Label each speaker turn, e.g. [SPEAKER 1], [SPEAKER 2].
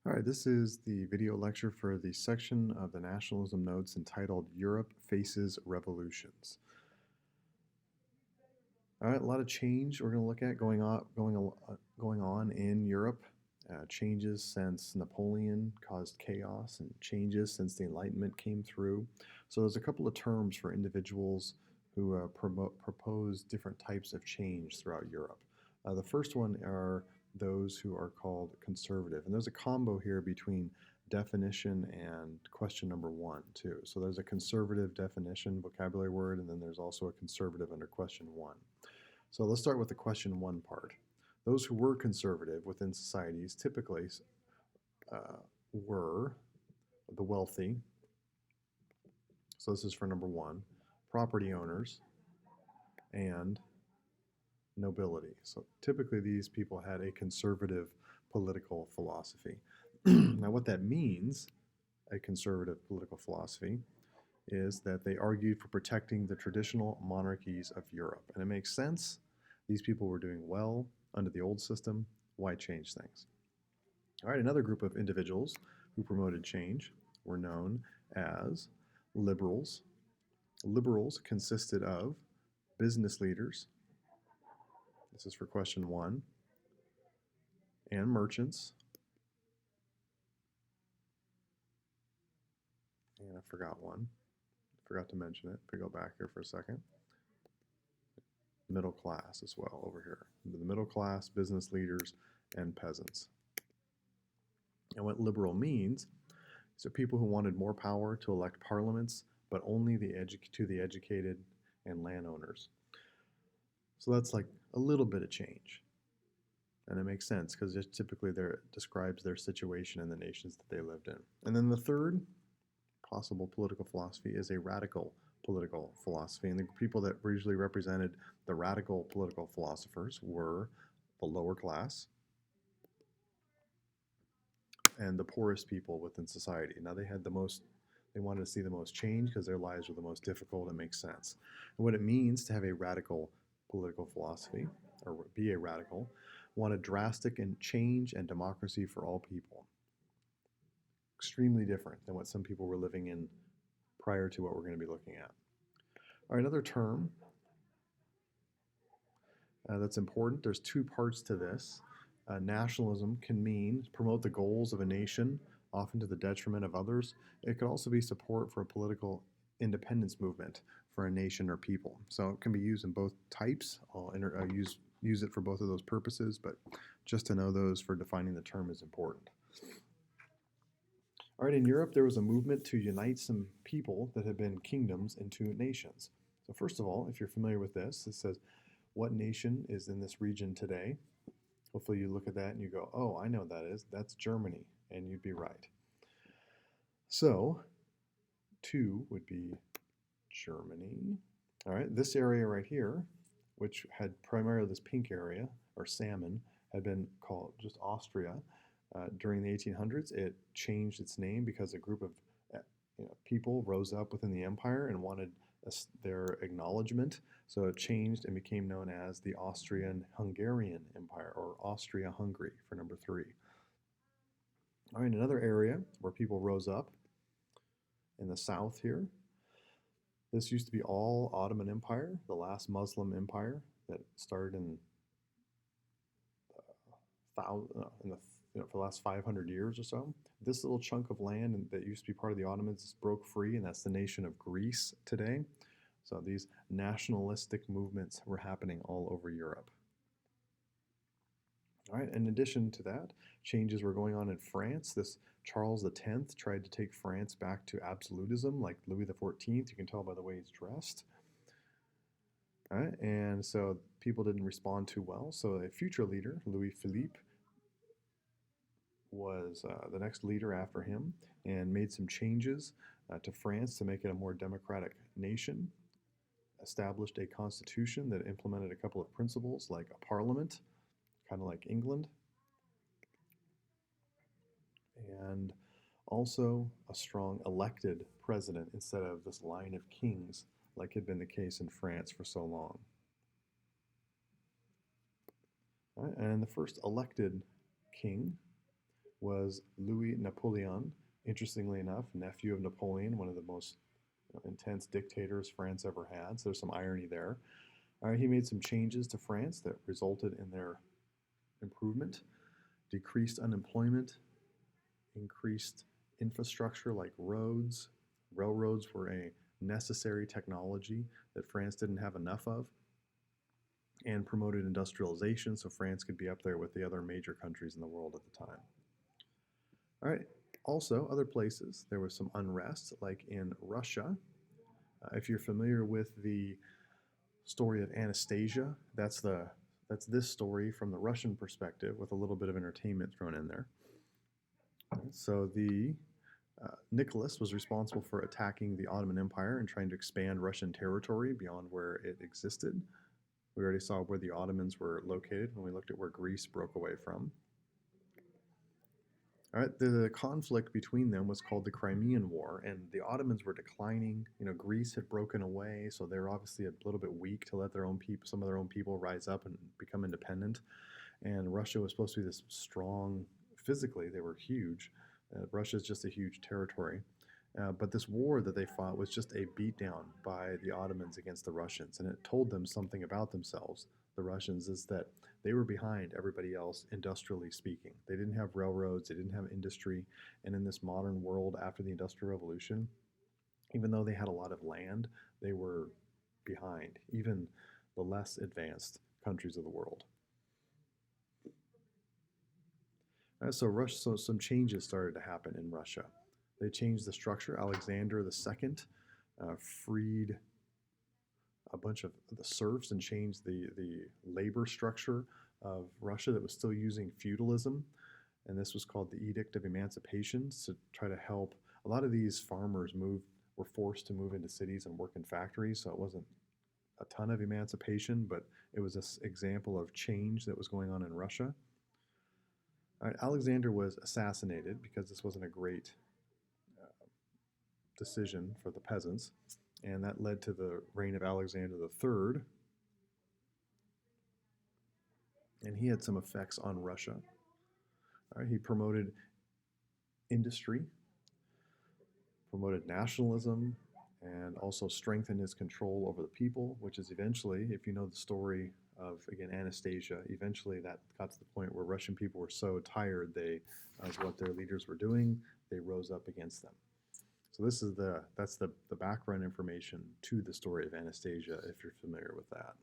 [SPEAKER 1] All right, this is the video lecture for the section of the Nationalism Notes entitled Europe Faces Revolutions. All right, a lot of change we're going to look at going on in Europe. Changes since Napoleon caused chaos and changes since the Enlightenment came through. So there's a couple of terms for individuals who propose different types of change throughout Europe. The first one are those who are called conservative. And there's a combo here between definition and question number one, too. So there's a conservative definition, vocabulary word, and then there's also a conservative under question one. So let's start with the question one part. Those who were conservative within societies typically were the wealthy. So this is for number one, property owners, and nobility. So typically these people had a conservative political philosophy. Now what that means, a conservative political philosophy, is that they argued for protecting the traditional monarchies of Europe. And it makes sense. These people were doing well under the old system. Why change things? All right, another group of individuals who promoted change were known as liberals. Liberals consisted of business leaders, this is for question one, and merchants. And I forgot one. Forgot to mention it. If we go back here for a second. Middle class as well over here. The middle class, business leaders, and peasants. And what liberal means is that people who wanted more power to elect parliaments, but only to the educated and landowners. So that's like a little bit of change. And it makes sense because it typically describes their situation in the nations that they lived in. And then the third possible political philosophy is a radical political philosophy. And the people that usually represented the radical political philosophers were the lower class and the poorest people within society. Now they wanted to see the most change because their lives were the most difficult. It makes sense. And what it means to have a radical political philosophy, or be a radical, wanted drastic and change and democracy for all people. Extremely different than what some people were living in prior to what we're going to be looking at. All right, another term that's important, there's two parts to this. Nationalism can mean promote the goals of a nation, often to the detriment of others. It could also be support for a political independence movement for a nation or people. So it can be used in both types. I'll use it for both of those purposes, but just to know those for defining the term is important. All right, in Europe, there was a movement to unite some people that had been kingdoms into nations. So first of all, if you're familiar with this, it says, what nation is in this region today? Hopefully you look at that and you go, oh, I know what that is. That's Germany. And you'd be right. So 2 would be Germany. All right, this area right here, which had primarily this pink area, or salmon, had been called just Austria. During the 1800s, it changed its name because a group of people rose up within the empire and wanted their acknowledgement. So it changed and became known as the Austrian-Hungarian Empire, or Austria-Hungary for number 3. All right, another area where people rose up in the south here. This used to be all Ottoman Empire, the last Muslim empire that started in for the last 500 years or so. This little chunk of land that used to be part of the Ottomans broke free, and that's the nation of Greece today. So these nationalistic movements were happening all over Europe. All right, in addition to that, changes were going on in France. This Charles X tried to take France back to absolutism like Louis XIV. You can tell by the way he's dressed. All right, and so people didn't respond too well. So a future leader, Louis Philippe, was the next leader after him and made some changes to France to make it a more democratic nation, established a constitution that implemented a couple of principles like a parliament, kind of like England, and also a strong elected president instead of this line of kings like had been the case in France for so long. All right, and the first elected king was Louis Napoleon. Interestingly enough, nephew of Napoleon, one of the most intense dictators France ever had. So there's some irony there. All right, he made some changes to France that resulted in their improvement, decreased unemployment, increased infrastructure like roads. Railroads were a necessary technology that France didn't have enough of, and promoted industrialization so France could be up there with the other major countries in the world at the time. All right, also, other places, there was some unrest, like in Russia. If you're familiar with the story of Anastasia, that's this story from the Russian perspective with a little bit of entertainment thrown in there. So the Nicholas was responsible for attacking the Ottoman Empire and trying to expand Russian territory beyond where it existed. We already saw where the Ottomans were located when we looked at where Greece broke away from. All right, the conflict between them was called the Crimean War, and the Ottomans were declining. Greece had broken away, so they were obviously a little bit weak to let some of their own people rise up and become independent. And Russia was supposed to be this strong, physically, they were huge. Russia is just a huge territory. But this war that they fought was just a beatdown by the Ottomans against the Russians, and it told them something about themselves. The Russians is that they were behind everybody else, industrially speaking. They didn't have railroads, they didn't have industry, and in this modern world after the Industrial Revolution, even though they had a lot of land, they were behind even the less advanced countries of the world. So some changes started to happen in Russia. They changed the structure. Alexander II freed a bunch of the serfs and changed the labor structure of Russia that was still using feudalism. And this was called the Edict of Emancipation to try to help. A lot of these farmers were forced to move into cities and work in factories, so it wasn't a ton of emancipation, but it was an example of change that was going on in Russia. All right, Alexander was assassinated because this wasn't a great decision for the peasants, and that led to the reign of Alexander III. And he had some effects on Russia. All right, he promoted industry, promoted nationalism, and also strengthened his control over the people, which is eventually, if you know the story of, again, Anastasia, eventually that got to the point where Russian people were so tired of what their leaders were doing, they rose up against them. So that's the background information to the story of Anastasia, if you're familiar with that.